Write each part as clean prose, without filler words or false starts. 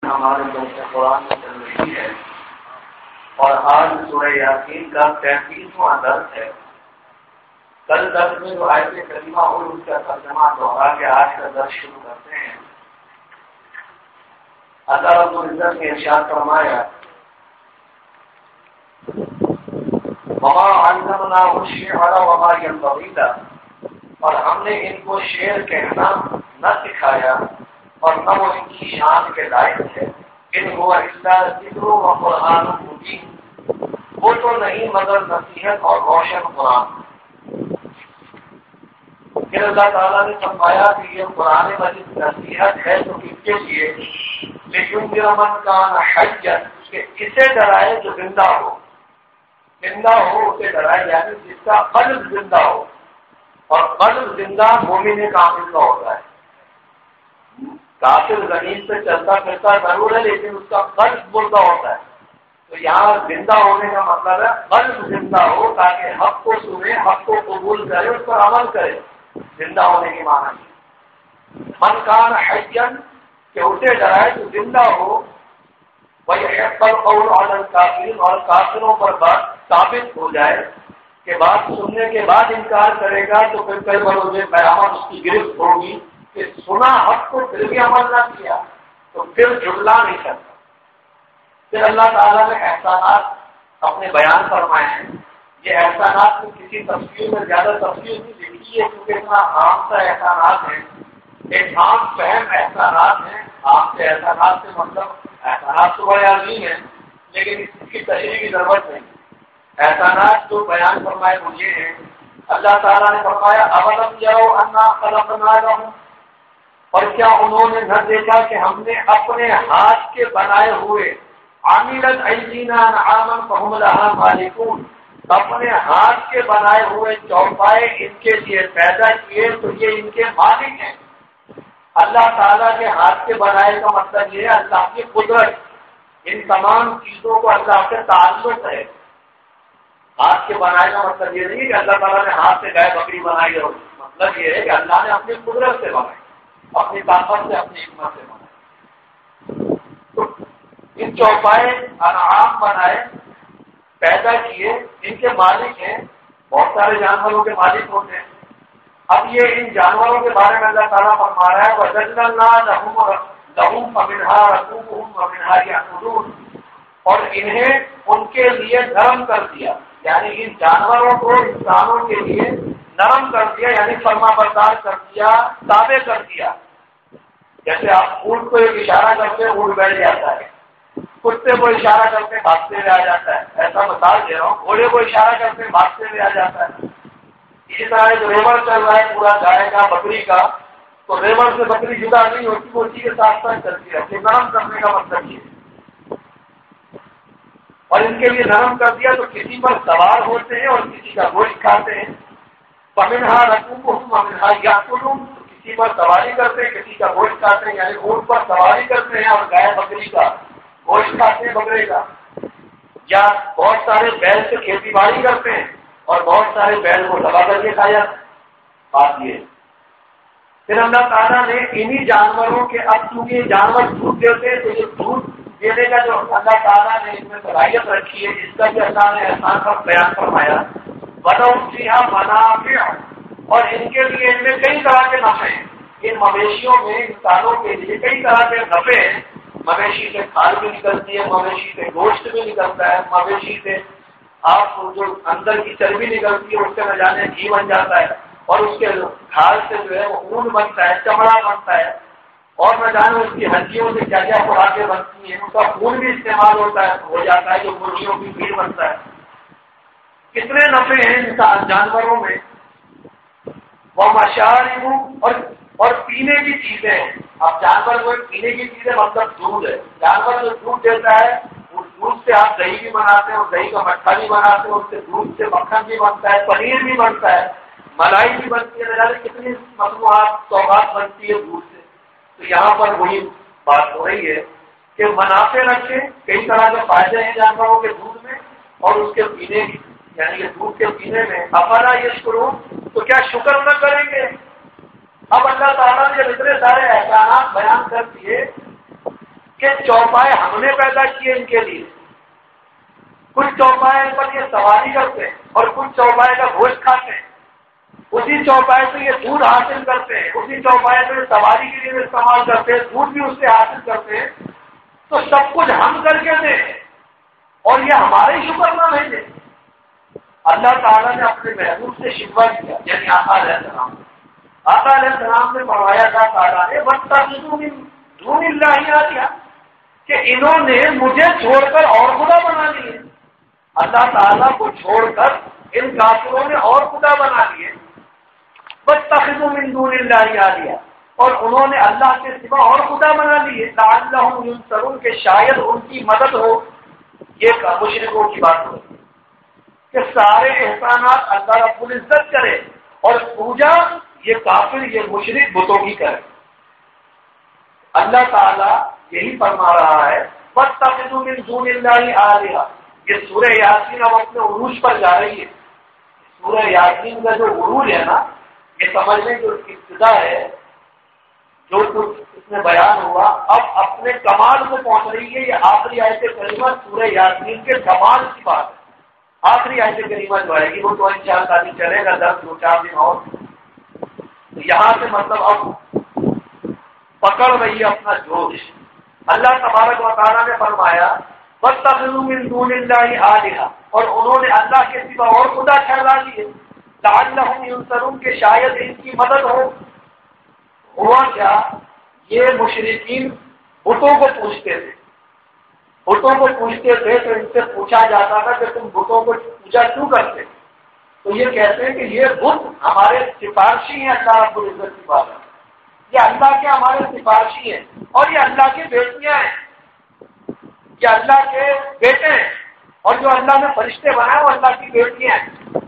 ہمارے درس قرآن میں چل رہی ہے اور آج سورہ یاسین کا 33واں درس ہے۔ کل درس میں جو آیت کریمہ اور اس کا ترجمہ دوہرا کے آج کا درس شروع کرتے ہیں۔ اللہ رب العزت نے ارشاد فرمایا وما علمناه الشعر وما ينبغي له، اور ہم نے ان کو شعر کہنا نہ سکھایا اور نہ وہ ان کی شان کے لائق ہے۔ ان هو الا ذکر و قرآن مبین، وہ تو نہیں مگر نصیحت اور روشن قرآن۔ پھر اللہ تعالیٰ نے فرمایا کہ یہ قرآن مجید نصیحت ہے تو کس کے لیے؟ لِيُنذِرَ مَن كَانَ حَيًّا، کہ اسے ڈرائے جو زندہ ہو، زندہ ہو اسے ڈرائے، یعنی جس کا قلب زندہ ہو، اور قلب زندہ مومن کامل کا ہوتا ہے۔ کافر زمین پہ چلتا پھرتا ضرور ہے لیکن اس کا قلب مردہ ہوتا ہے، تو یہاں زندہ ہونے کا مطلب ہے قلب زندہ ہو تاکہ حق کو سنے، حق کو قبول کرے، اس پر عمل کرے۔ زندہ ہونے کی معنی من کان حیا، کہ اسے ڈرائے تو زندہ ہو، وَيَحِقَّ الْقَوْلُ عَلَى الْكَافِرِينَ، اور کافروں پر بات ثابت ہو جائے کہ بات سننے کے بعد انکار کرے گا تو پھر کئی بروز قیامت اس کی گرفت ہوگی کہ سنا حق کو پھر بھی عمل نہ کیا تو پھر جھٹلا نہیں سکتا۔ پھر اللہ تعالیٰ نے احسانات اپنے بیان فرمائے ہیں۔ یہ احسانات میں کسی تفصیل میں زیادہ تفصیل نہیں لکھی ہے کیونکہ اتنا عام سا احسانات ہیں، ایک عام فہم احسانات ہیں۔ عام سے احسانات سے مطلب احسانات تو بڑے عظیم ہیں لیکن اس کی تشریح کی ضرورت نہیں۔ احسانات جو بیان فرمائے وہ یہ ہیں، اللہ تعالیٰ نے فرمایا اولم یروا انا خلقنا لهم، اور کیا انہوں نے نہ دیکھا کہ ہم نے اپنے ہاتھ کے بنائے ہوئے عاملت ایدینا انعاما فهم لها مالکون، اپنے ہاتھ کے بنائے ہوئے چوپائے ان کے لیے پیدا کیے تو یہ ان کے مالک ہیں۔ اللہ تعالیٰ کے ہاتھ کے بنائے کا مطلب یہ ہے اللہ کی قدرت، ان تمام چیزوں کو اللہ سے تعلق ہے۔ ہاتھ کے بنائے کا مطلب یہ نہیں کہ اللہ تعالیٰ نے ہاتھ سے گائے بکری بنائی، اور مطلب یہ ہے کہ اللہ نے اپنی قدرت سے بنائی، اپنی طاقت سے، اپنی حکمت سے بنائی۔ تو ان چوپائے انعام بنائے، پیدا کیے، ان کے مالک ہیں۔ بہت سارے جانوروں کے مالک ہوتے ہیں۔ اب یہ ان جانوروں کے بارے میں اللہ تعالیٰ فرما رہا ہے وَذَلَّلْنَا لَهُمْ فَمِنْهَا رَكُوبُهُمْ وَمِنْهَا يَأْكُلُونَ، اور انہیں ان کے لیے نرم کر دیا، یعنی ان جانوروں کو انسانوں کے لیے نرم کر دیا، یعنی فرما بردار کر دیا، تابع کر دیا۔ جیسے آپ اونٹ کو ایک اشارہ کرتے اونٹ بیٹھ جاتا ہے، کتے کو اشارہ کرتے بھاگتے ہوئے آ جاتا ہے، ایسا مثال دے رہا ہوں۔ گھوڑے کو اشارہ کرتے بھاگتے ہوئے آ جاتا ہے۔ اسی طرح جو ریور چل رہا ہے پورا گائے کا بکری کا، تو ریور سے بکری جدا نہیں ہوتی، وہ اسی کے ساتھ ساتھ چلتی رہتی ہے۔ نرم کرنے کا مطلب یہ ہے، اور ان کے لیے نرم کر دیا تو کسی پر سوار ہوتے ہیں اور کسی کا گوشت کھاتے ہیں۔ فَمِنْهَا رَكُوبُهُمْ وَمِنْهَا يَأْكُلُونَ، تو کسی پر سواری کرتے ہیں، کسی کا گوشت کھاتے ہیں، یعنی اونٹ پر سواری کرتے ہیں اور گائے بکری کا گوشت کھاتے ہیں، بکرے کا۔ یا بہت سارے بیل سے کھیتی باڑی کرتے ہیں اور بہت سارے بیل کو دبا کر کے کھایا۔ بات یہ، پھر اللہ تعالیٰ نے انہی جانوروں کے، اب چونکہ جانور دودھ دیتے ہیں تو یہ دودھ دینے کا جو اللہ تعالیٰ نے اس میں صلاحیت رکھی ہے، اس کا بھی اللہ نے احسان کا بیان فرمایا۔ وَلَهُمْ فِيهَا مَنَافِعُ، اور ان کے لیے ان میں کئی طرح کے نفع ہیں۔ ان مویشیوں میں انسانوں کے لیے کئی طرح کے نفع ہیں۔ مویشی سے کھال بھی نکلتی ہے، مویشی سے گوشت بھی نکلتا ہے، مویشی سے آپ جو اندر کی چربی نکلتی ہے اس سے نہ جانے گھی بن جاتا ہے، اور اس کے کھال سے جو ہے وہ اون بنتا ہے، چمڑا بنتا ہے، اور نہ جانے اس کی ہڈیوں سے کیا کیا خوراکیں بنتی ہیں، اس کا خون بھی استعمال ہوتا ہے، ہو جاتا ہے جو مرغیوں کی بھیڑ بنتا ہے۔ کتنے نفع ہیں انسان جانوروں میں۔ وہ مشارب، اور پینے کی چیزیں۔ اب جانور کو پینے کی چیزیں مطلب دودھ ہے۔ جانور جو دودھ دیتا ہے اس دودھ سے آپ دہی بھی بناتے ہیں، اور دہی کا مٹھا بھی بناتے ہیں، اس سے دودھ سے مکھن بھی بنتا ہے، پنیر بھی بنتا ہے، ملائی بھی بنتی ہے، نہ جانے کتنی مصنوعات سوغات بنتی ہے دودھ سے۔ تو یہاں پر وہی بات ہو رہی ہے کہ منافع رکھے، کئی طرح کے فائدے ہیں جانوروں کے دودھ میں اور اس کے پینے کی، یعنی کہ دودھ کے پینے میں۔ افلا یشکرون، تو کیا شکر نہ کریں گے؟ اب اللہ تعالیٰ نے جب اتنے سارے احسانات بیان کر دیے کہ چوپائے ہم نے پیدا کیے ان کے لیے. کچھ چوپائے پر یہ سواری کرتے ہیں اور کچھ چوپائے کا گوشت کھاتے ہیں. اسی چوپائے سے یہ دودھ حاصل کرتے ہیں, اسی چوپائے سے سواری کے لیے استعمال کرتے ہیں, دودھ بھی اس سے حاصل کرتے ہیں. تو سب کچھ ہم کر کے دیں اور یہ ہمارے شکر نہ نہیں دیں. اللہ تعالیٰ نے اپنے محبوب سے شکوہ کیا, یعنی آقا علیہ السلام. آقا علیہ السلام نے فرمایا تھا تعالیٰ نے دون اللہ آلہہ, کہ انہوں نے مجھے چھوڑ کر اور خدا بنا لیے. اللہ تعالیٰ کو چھوڑ کر ان کافروں نے اور خدا بنا لیے. واتخذوا من دون اللہ آلہہ, اور انہوں نے اللہ کے سوا اور خدا بنا لیے. لعلہم ینصرون, کہ شاید ان کی مدد ہو. یہ مشرکوں کی بات ہو کہ سارے احسانات اللہ رب العزت کرے اور پوجا یہ کافر یہ مشرک بتوں کی کرے. اللہ تعالیٰ یہی فرما رہا ہے واتخذوا من دون اللہ آلہہ. یہ سورہ یاسین اب اپنے عروج پر جا رہی ہے. سورہ یاسین کا جو عروج ہے نا, یہ سمجھنے جو ابتدا ہے, جو کچھ اس میں بیان ہوا اب اپنے کمال کو پہنچ رہی ہے. یہ آخری آیت کریمہ سورہ یاسین کے کمال کی بات ہے. آخری آیت کریمہ جو آئے گی وہ تو انشاءاللہ بھی چلے گا 10-4 دن اور. یہاں سے مطلب اب پکڑ رہی ہے اپنا جوش. اللہ تبارک و تعالیٰ نے فرمایا واتخذوا من دون اللہ آلہہ, اور انہوں نے اللہ کے سوا اور خدا ٹھہرا لیے. لعلہم ینصرون, کے شاید ان کی مدد ہو. ہوا کیا, یہ مشرکین بتوں کو پوچھتے تھے. بتوں کو پوچھتے تھے تو ان سے پوچھا جاتا تھا کہ تم بتوں کو پوجا کیوں کرتے. تو یہ کہتے ہیں کہ یہ بت ہمارے سفارشی ہیں اللہ رب العزت کی بات ہے. یہ اللہ کے ہمارے سفارشی ہیں اور یہ اللہ کی بیٹیاں ہیں. یہ اللہ کے بیٹے ہیں اور جو اللہ نے فرشتے بنائے وہ اللہ کی بیٹیاں ہیں.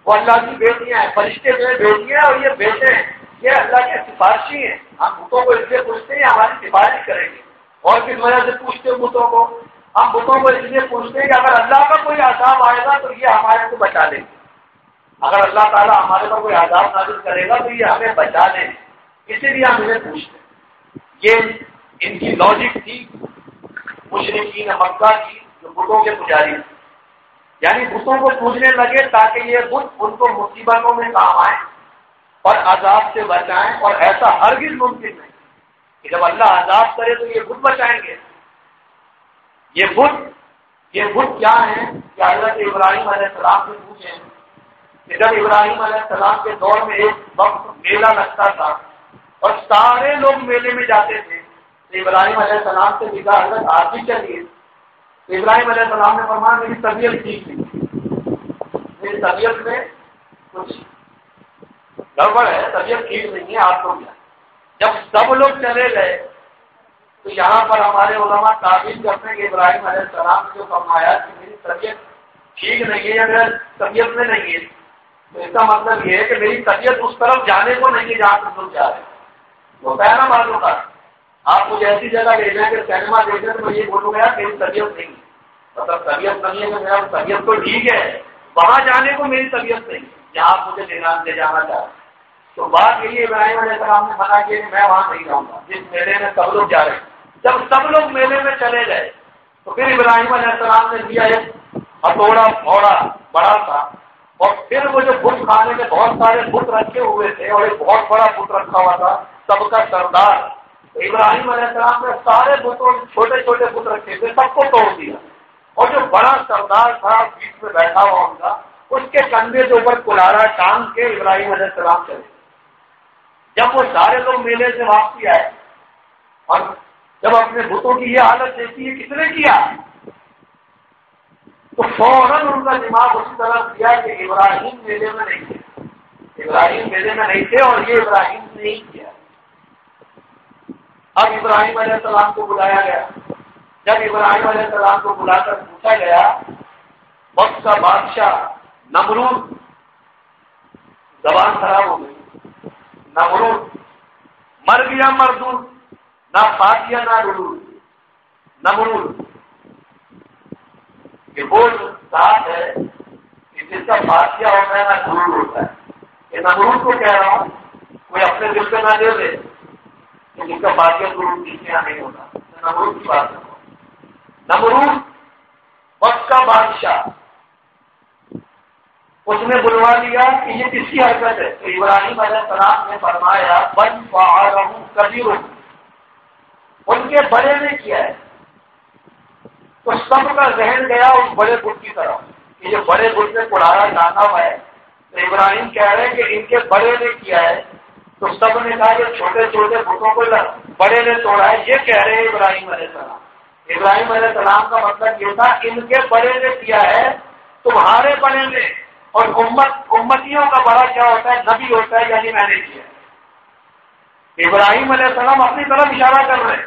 وہ اللہ کی بیٹیاں ہیں. فرشتے جو ہیں بیٹیاں اور یہ بیٹے ہیں. یہ اللہ کے سفارشی ہیں. ہم بتوں کو اس لیے پوچھتے ہیں ہماری سفارش کریں گے. اور کس وجہ سے پوچھتے ہیں بتوں کو؟ ہم بتوں کو اس لیے پوچھتے ہیں کہ اگر اللہ کا کوئی عذاب آئے گا تو یہ ہمارے کو بچا لیں گے. اگر اللہ تعالیٰ ہمارے پر کوئی عذاب نازل کرے گا تو یہ ہمیں بچا لیں گے. اسی لیے ہم انہیں پوچھتے ہیں. یہ ان کی لاجک تھی مشرکین مکہ کی جو بتوں کے پجاری تھے. یعنی بتوں کو پوجنے لگے تاکہ یہ بت ان کو مصیبتوں میں کام آئے اور عذاب سے بچائیں. اور ایسا ہرگز ممکن نہیں کہ جب اللہ عذاب کرے تو یہ بت بچائیں گے. یہ بت کیا ہیں کہ حضرت ابراہیم علیہ السلام سے پوچھیں کہ جب ابراہیم علیہ السلام کے دور میں ایک وقت میلہ لگتا تھا اور سارے لوگ میلے میں جاتے تھے, تو ابراہیم علیہ السلام سے کہا حضرت آپ بھی چلیے. تو ابراہیم علیہ السلام نے فرمایا میری طبیعت ٹھیک نہیں, میری طبیعت میں کچھ گڑبڑ ہے, طبیعت ٹھیک نہیں ہے, آپ لوگ جائیں. جب سب لوگ چلے گئے تو یہاں پر ہمارے علماء تعبیر کرتے ہیں کہ ابراہیم علیہ السلام نے جو فرمایا کہ میری طبیعت ٹھیک نہیں ہے یا میرا طبیعت میں نہیں ہے, تو اس کا مطلب یہ ہے کہ میری طبیعت اس طرف جانے کو نہیں ہے جہاں تک لوگ جا رہے ہیں. وہ پہلا معلوم تھا آپ مجھے ایسی جگہ لے جائیں کہ سینما دیکھیں تو میں یہ بولوں گا میری طبیعت نہیں ہے. مطلب طبیعت نہیں ہے کہ میرا طبیعت تو ٹھیک ہے, وہاں جانے کو میری طبیعت نہیں جہاں آپ مجھے لے جانا چاہ رہے. تو بات یہی ابراہیم علیہ السلام نے منع کیا کہ میں وہاں نہیں جاؤں گا جس میلے میں سب لوگ جا رہے ہیں. جب سب لوگ میلے میں چلے گئے تو پھر ابراہیم علیہ السلام نے دیا ایک ہتھوڑا پھوڑا بڑا تھا, اور پھر وہ جو بت خانے میں بہت سارے بت رکھے ہوئے تھے اور ایک بہت بڑا بت رکھا ہوا تھا سب کا سردار. تو ابراہیم علیہ السلام نے سارے بتوں چھوٹے چھوٹے بت رکھے تھے سب کو توڑ دیا, اور جو بڑا سردار تھا بیچ میں بیٹھا ہوا ان کا, اس کے کندھے کے اوپر کلارا ٹانگ کے ابراہیم علیہ السلام چلے. جب وہ سارے لوگ میلے سے واپسی آئے اور جب اپنے بتوں کی یہ حالت دیکھی ہے کس نے کیا, تو فوراً ان کا دماغ اسی طرح دیا کہ ابراہیم میلے میں نہیں تھے, ابراہیم میلے میں نہیں تھے اور یہ ابراہیم نے نہیں کیا. اب ابراہیم علیہ السلام کو بلایا گیا. جب ابراہیم علیہ السلام کو بلا کر پوچھا گیا, وقت کا بادشاہ نمرود, زبان خراب ہو گئی, نمرود مر گیا مردود, نہ فاتحہ نہ رلود. نمرود کہ وہ ذات ہے کہ جس کا فاتحہ ہوتا ہے نہ رلود ہوتا ہے. یہ نمرود کو کہہ رہا ہوں, کوئی اپنے دل پہ نہ دے دے کہ تو جن کا باقی گروپ جس میں نہیں ہوتا. نمرود کی بات کرو. نمرود وقت کا بادشاہ, اس نے بلوا لیا کہ یہ کس کی حرکت ہے. تو ابراہیم علیہ السلام نے فرمایا بل فعلہ کبیرہم, ان کے بڑے نے کیا ہے. تو سب کا ذہن گیا اس بڑے بت کی طرف کہ یہ بڑے بت نے پڑھایا جانا ہوا ہے. تو ابراہیم کہہ رہے ہیں کہ ان کے بڑے نے کیا ہے. تو سب نے کہا یہ چھوٹے چھوٹے بتوں کو بڑے نے توڑا ہے. یہ کہہ رہے ہیں ابراہیم علیہ السلام. ابراہیم علیہ السلام کا مطلب یہ تھا ان کے بڑے نے کیا ہے, تمہارے بڑے نے. اور امتیوں کا بڑا کیا ہوتا ہے, نبی ہوتا ہے, یعنی میں نے کیا. ابراہیم علیہ السلام اپنی طرف اشارہ کر رہے ہیں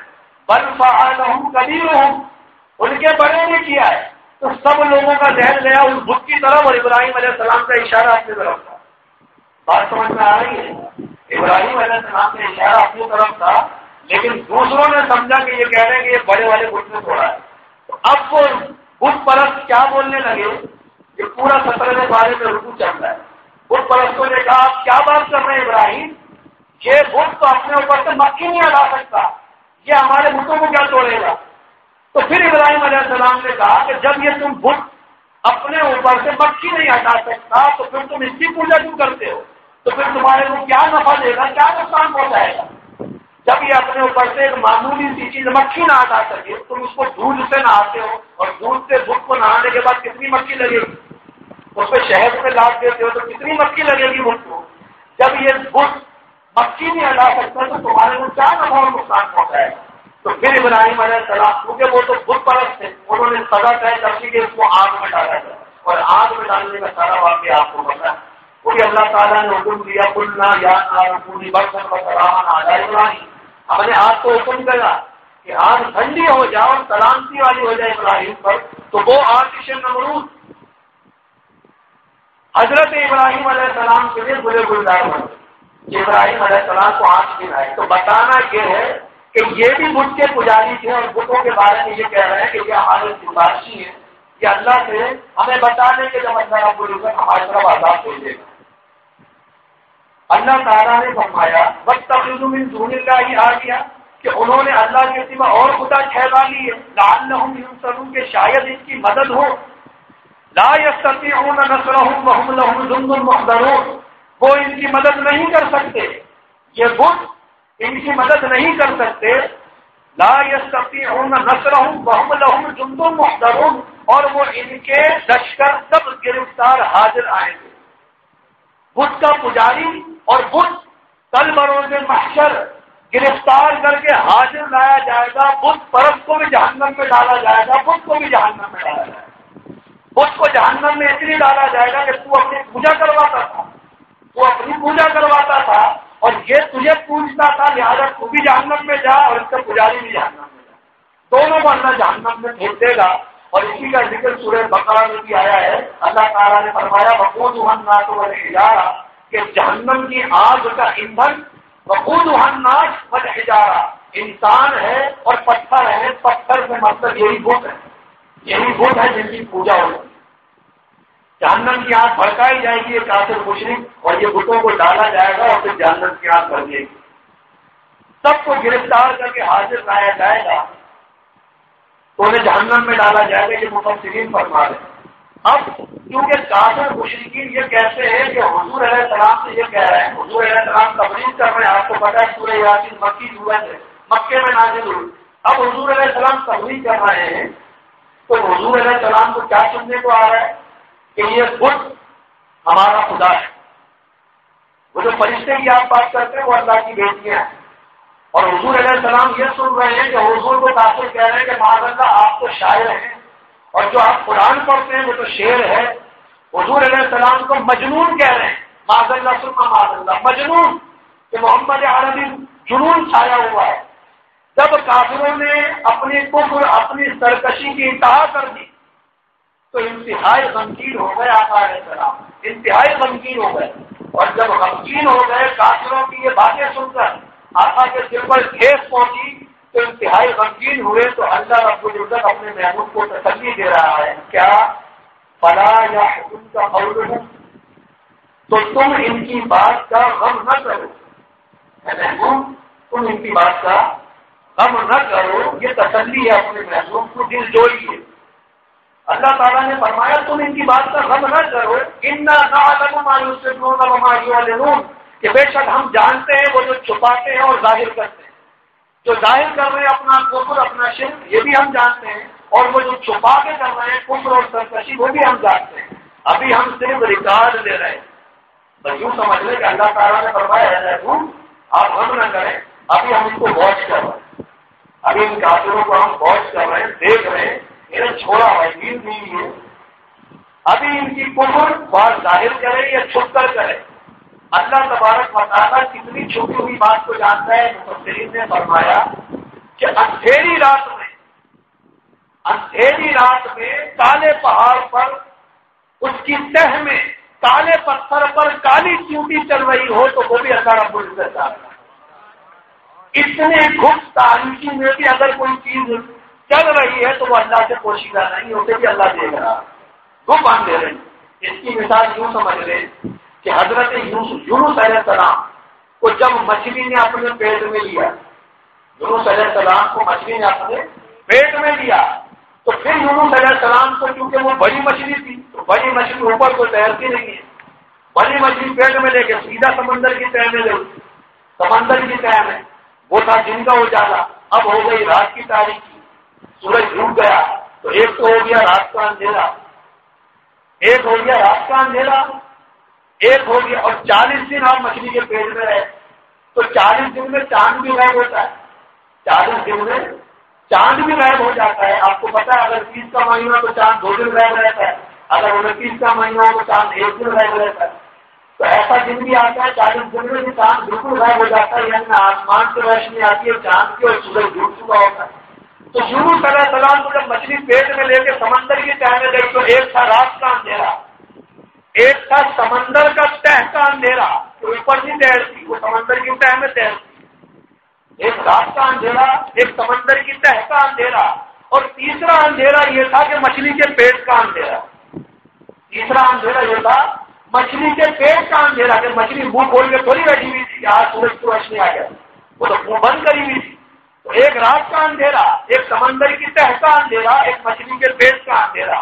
بل فعلہ کبیرہم, ان کے بڑے نے کیا ہے. تو سب لوگوں کا ذہن گیا اس بت کی طرف اور ابراہیم علیہ السلام کا اشارہ اپنی طرف تھا. بات سمجھ میں آ رہی ہے. ابراہیم علیہ السلام کا اشارہ اپنی طرف تھا, لیکن دوسروں نے سمجھا کہ یہ کہہ رہے ہیں کہ یہ بڑے والے بت نے توڑا ہے. تو اب وہ بت پرست کیا بولنے لگے, یہ پورا 17 بارے میں رکو چل رہا ہے. بت پرستوں نے کہا آپ کیا بات کر رہے ہیں ابراہیم, یہ بت تو اپنے اوپر سے مکھی نہیں ہٹا سکتا, یہ ہمارے بتوں کو کیا توڑے گا. تو پھر ابراہیم علیہ السلام نے کہا کہ جب یہ تم بت اپنے اوپر سے مکھی نہیں ہٹا سکتا تو پھر تم اس کی پوجا کیوں کرتے ہو. تو پھر تمہارے کو کیا نفع دے گا, کیا نقصان پہنچائے گا. جب یہ اپنے اوپر سے ایک معمولی سی چیز مکھی نہ ہٹا سکے, تم اس کو دودھ سے نہاتے ہو اور دودھ سے بت کو نہانے کے بعد کتنی مکھی لگے گی. اس پہ شہد پہ لاپ دیتے ہو تو کتنی مکھی لگے گی بت کو. جب یہ بت مکھی نہیں ہٹا سکتا تو تمہارے کو کیا نفع اور نقصان پہنچائے گا. تو پھر ابراہیم علیہ السلام, کیونکہ وہ تو بت پرست تھے, انہوں نے سزا طے کر لی کہ اس کو آگ میں ڈالا جائے. اور آگ میں ڈالنے کا سارا واقعہ آپ کو پتا ہے. کیونکہ اللہ تعالیٰ نے حکم دیا قلنا یا نار کونی بردا وسلاما علی ابراہیم, ہم نے آگ کو حکم دیا کہ آگ ٹھنڈی ہو جائے اور سلامتی والی ہو جائے ابراہیم پر. تو وہ آتش نمرود حضرت ابراہیم علیہ السلام کے لیے بلے گلزار بنے. ابراہیم علیہ السلام کو آنکھ دکھائے. تو بتانا یہ ہے کہ یہ بھی بت کے پجاری تھے اور بتوں کے بارے میں یہ کہہ رہے ہیں کہ یہ ہمارے سفارشی ہیں, یہ اللہ سے ہمیں بتانے کے جب اللہ رب العزت ہماری طرف عذاب بھیجے گا. اللہ تعالیٰ نے فرمایا وَاتَّخِذُوا مِن دُونِ اللَّهِ آلِهَةً, کہ انہوں نے اللہ کے سوا اور خدا ٹھہرا لیے. لَعَلَّهُمْ يُنصَرُونَ, کہ شاید ان کی مدد ہو. لَا يَسْتَطِيعُونَ نَصْرَهُمْ وَهُمْ لَهُمْ جُندٌ مُحْضَرُونَ, وہ ان کی مدد نہیں کر سکتے. یہ بت ان کی مدد نہیں کر سکتے. لا يستطيعون نصرهم وهم لهم جند محضرون, اور وہ ان کے لشکر سب گرفتار حاضر آئیں گے. بت کا پجاری اور بت کل بروز محشر گرفتار کر کے حاضر لایا جائے گا. بت پرست کو بھی جہنم میں ڈالا جائے گا, بت کو بھی جہنم میں ڈالا جائے گا. بت کو جہنم میں اس لیے ڈالا جائے گا کہ تو اپنی پوجا کرواتا تھا, تو اپنی پوجا کرواتا تھا اور یہ تجھے پوچھتا تھا, لہٰذا تو بھی جہنم میں جا اور اس کا پجاری بھی جہنم میں جا. دونوں کو اللہ جہنم میں پھینک دے گا. اور اسی کا ذکر سورہ بقرہ میں بھی آیا ہے. اللہ تعالیٰ نے فرمایا وقودها الناس والحجارہ, کہ جہنم کی آگ کا ایندھن وقودها الناس والحجارہ انسان ہے اور پتھر ہے. پتھر سے مطلب یہی بت ہے, یہی بت ہے جن کی پوجا ہوتی ہے. جہنم کی آگ بھڑکائی جائے گی یہ کافر مشرک, اور یہ بتوں کو ڈالا جائے گا اور پھر جہنم کی آگ بھڑ جائے گی. سب کو گرفتار کر کے حاضر لایا جائے گا تو انہیں جہنم میں ڈالا جائے گا. یہ مفسرین فرما رہے ہیں. اب کیونکہ کافر مشرکین یہ کہتے ہیں کہ حضور علیہ السلام سے یہ کہہ رہے ہیں, حضور علیہ السلام تبلیغ کر رہے ہیں. آپ کو پتا ہے سورہ یاسین مکی سورت ہے, مکے میں نازل ہوئی. اب حضور علیہ السلام تبلیغ کر رہے ہیں تو حضور علیہ السلام کو کیا سننے کو آ رہا ہے کہ یہ بت ہمارا خدا ہے. وہ جو فرشتے کی آپ بات کرتے ہیں وہ اللہ کی بیٹیاں ہیں. اور حضور علیہ السلام یہ سن رہے ہیں کہ حضور کو کافر کہہ رہے ہیں کہ معاذ اللہ آپ تو شاعر ہیں, اور جو آپ قرآن پڑھتے ہیں وہ تو شعر ہے. حضور علیہ السلام کو مجنون کہہ رہے ہیں. معاذ اللہ ثم معاذ اللہ, مجنون, کہ محمد عربی جنون چھایا ہوا ہے. جب کافروں نے اپنی کفر اپنی سرکشی کی انتہا کر دی تو انتہائی غمگین ہو گئے آقا علیہ السلام, انتہائی غمگین ہو گئے. اور جب غمگین ہو گئے کافروں کی یہ باتیں سن کر آقا کے دل پر ٹھیس پہنچی تو انتہائی غمگین ہوئے. تو اللہ رب العزت اپنے محبوب کو تسلی دے رہا ہے, کیا فلا یحزنک قولہم, تو تم ان کی بات کا غم نہ کرو. محبوب تم ان کی بات کا غم نہ کرو، یہ تسلی ہے اپنے محسوس کو دل جوڑیے۔ اللہ تعالیٰ نے فرمایا تم ان کی بات کا غم نہ کرو، انا نعلم ما یسرون وما یعلنون، کہ بے شک ہم جانتے ہیں وہ جو چھپاتے ہیں اور ظاہر کرتے ہیں، جو ظاہر کر رہے ہیں اپنا کفر اپنا شرک یہ بھی ہم جانتے ہیں، اور وہ جو چھپا کے کر رہے ہیں کفر اور سرکشی وہ بھی ہم جانتے ہیں، ابھی ہم صرف ریکارڈ لے رہے ہیں۔ بس یوں سمجھ لیں کہ اللہ تعالیٰ نے فرمایا ہے آپ غم نہ کریں، ابھی ہم ان کو واچ کر رہے ہیں، ابھی ان کافروں کو ہم واچ کر رہے ہیں، دیکھ رہے ہیں، انہیں چھوڑا ہے نیند نہیں ہے، ابھی ان کی کفر بات ظاہر کرے یا چھپ کر کرے۔ اللہ تبارک و تعالیٰ کتنی چھپی ہوئی بات کو جانتا ہے۔ مفسرین نے فرمایا کہ اندھیری رات میں کالے پہاڑ پر اس کی تہ میں کالے پتھر پر کالی چیونٹی چل رہی ہو تو وہ بھی اللہ رب العزت جانتا ہے۔ اتنے گھٹ تاریخی میں بھی اگر کوئی چیز چل رہی ہے تو وہ اللہ سے پوشیدہ نہیں، اسے بھی اللہ دیکھ رہا، وہ باندھ دے رہے ہیں۔ اس کی مثال یوں سمجھ لیں کہ حضرت یونس علیہ السلام کو جب مچھلی نے اپنے پیٹ میں لیا، یونس علیہ السلام کو مچھلی نے اپنے پیٹ میں لیا، تو پھر یونس علیہ السلام کو چونکہ وہ بڑی مچھلی تھی تو بڑی مچھلی اوپر کو تیرتی نہیں ہے، بڑی مچھلی پیٹ میں لے کے سیدھا سمندر کی تہ میں لے، سمندر کی تہ میں وہ تھا جن کا اجالا، اب ہو گئی رات کی تاریخی، سورج ڈوب گیا تو ایک تو ہو گیا رات کا اندھیرا، ایک ہو گیا رات کا اندھیرا، ایک ہو گیا، اور 40 دن آپ مچھلی کے پیٹ میں رہے تو 40 دن میں چاند بھی غائب ہوتا ہے، 40 دن میں چاند بھی غائب ہو جاتا ہے۔ آپ کو پتا ہے اگر 30 کا مہینہ تو چاند 2 دن غائب رہتا ہے، اگر 29 کا مہینہ ہو تو چاند 1 دن غائب رہتا ہے، تو ایسا دن بھی آتا ہے 40 دن میں بھی چاند بالکل غائب ہو جاتا ہے، یعنی آسمان سے روشنی آتی ہے چاند کی اور سورج ڈوب چکا ہوتا ہے۔ تو یونس علیہ السلام کو جب مچھلی پیٹ میں لے کے سمندر کی تہ میں گئی تو ایک تھا رات کا اندھیرا، ایک تھا سمندر کا تہ کا اندھیرا، اوپر نہیں تیرتی، وہ سمندر کی تہ میں تیرتی، ایک رات کا اندھیرا، ایک سمندر کی تہ کا اندھیرا، اور تیسرا اندھیرا یہ تھا کہ مچھلی کے پیٹ کا اندھیرا، تیسرا اندھیرا یہ تھا مچھلی کے پیٹ کا اندھیرا، کہ مچھلی منہ کھول کے تھوڑی بیٹھی ہوئی تھی آج سورج کی روشنی آ گیا، وہ تو منہ بند کری ہوئی تھی۔ تو ایک رات کا اندھیرا، ایک سمندر کی تہ کا اندھیرا، ایک مچھلی کے پیٹ کا اندھیرا،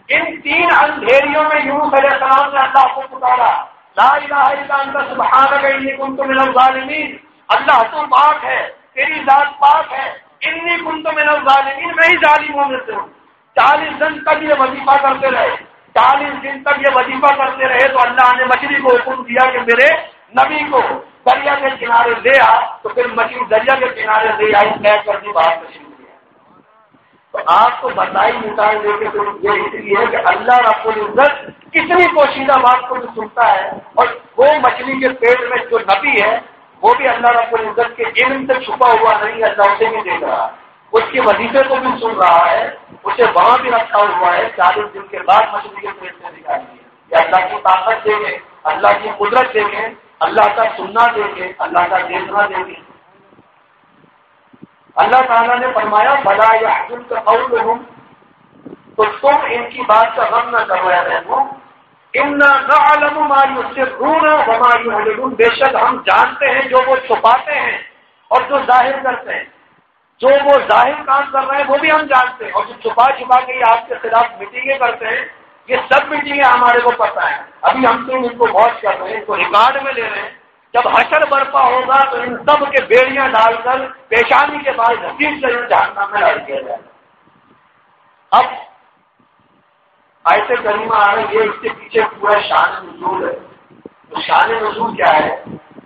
ان 3 اندھیریوں میں یونس علیہ السلام نے اللہ کو پکارا، لا الہ الا انت سبحانک انی کنت من الظالمین، اللہ تو پاک ہے، تیری ذات پاک ہے، انی کنت من الظالمین، میں ہی ظالموں میں سے ہوں۔ 40 دن تک یہ وظیفہ کرتے رہے، 40 دن تک یہ وظیفہ کرتے رہے تو اللہ نے مچھلی کو حکم دیا کہ میرے نبی کو دریا کے کنارے لے آ، تو پھر مچھلی دریا کے کنارے لے آئی، طے کر دی بات مچھلی۔ تو آپ کو بتائی مثال دے کے تو یہ اس لیے کہ اللہ رب العزت کتنی پوشیدہ بات کو بھی سنتا ہے، اور وہ مچھلی کے پیٹ میں جو نبی ہے وہ بھی اللہ رب العزت کے علم سے چھپا ہوا نہیں، اللہ اسے بھی دیکھ رہا ہے، اس کے وظیفے کو بھی سن رہا ہے، اسے وہاں بھی رکھا ہوا ہے۔ 40 دن کے بعد مچھلی کے پیٹ سے نکالی ہے، یہ اللہ کی طاقت دیکھیں، اللہ کی قدرت دیکھیں، اللہ کا سننا دیکھیں، اللہ کا دیکھنا دیکھیں۔ اللہ تعالیٰ نے فرمایا بلا یحزنک قولہم، تو تم ان کی بات کا غم نہ کرو اے رحمو، انا نعلم ما یسرون وما یعلنون، بے شک ہم جانتے ہیں جو وہ چھپاتے ہیں اور جو ظاہر کرتے ہیں، جو وہ ظاہر کام کر رہے ہیں وہ بھی ہم جانتے ہیں، اور جو چھپا چھپا کے آپ کے خلاف میٹنگیں کرتے ہیں یہ سب میٹنگیں ہمارے کو پتہ ہیں، ابھی ہم تو ان کو واچ کر رہے ہیں، ان کو ریکارڈ میں لے رہے ہیں، جب حشر برپا ہوگا تو ان سب کے بیڑیاں ڈال کر پیشانی کے بعد حقیق سے جہنم میں ڈال دیا جائے۔ اب آیت کریمہ آ رہی ہے، اس کے پیچھے پورا شان نزول ہے۔ تو شان نزول کیا ہے؟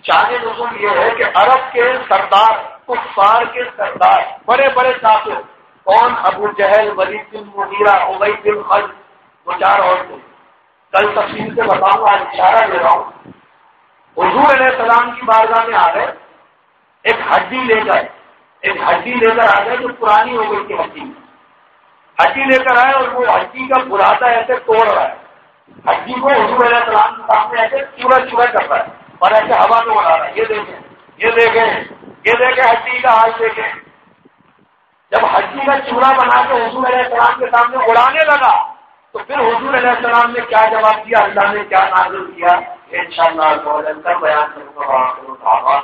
شان نزول یہ ہے کہ عرب کے سردار، کفار کے سردار، بڑے بڑے کافر، کون؟ ابو جہل، ولید بن مغیرہ، ابی بن خلف، وہ 4 اور تھے، کل تفصیل سے بتاؤں گا، اشارہ دے رہا ہوں۔ حضور علیہ السلام کی بارگاہ میں آ گئے، ایک ہڈی لے کر آ گئے جو پرانی ہو گئی تھی، ہڈی لے کر آئے، اور وہ ہڈی کا برادہ ایسے توڑ رہا ہے، ہڈی کو حضور علیہ السلام کے سامنے ایسے چورا چورا کر رہا ہے اور ایسے ہوا میں اڑا رہا ہے، یہ دیکھیں ہڈی کا حال دیکھیں۔ جب ہڈی کا چورا بنا کے حضور علیہ السلام کے سامنے اڑانے لگا تو پھر حضور علیہ السلام نے کیا جواب دیا، اللہ نے کیا نازل کیا، انشاءاللہ بیان کروں گا۔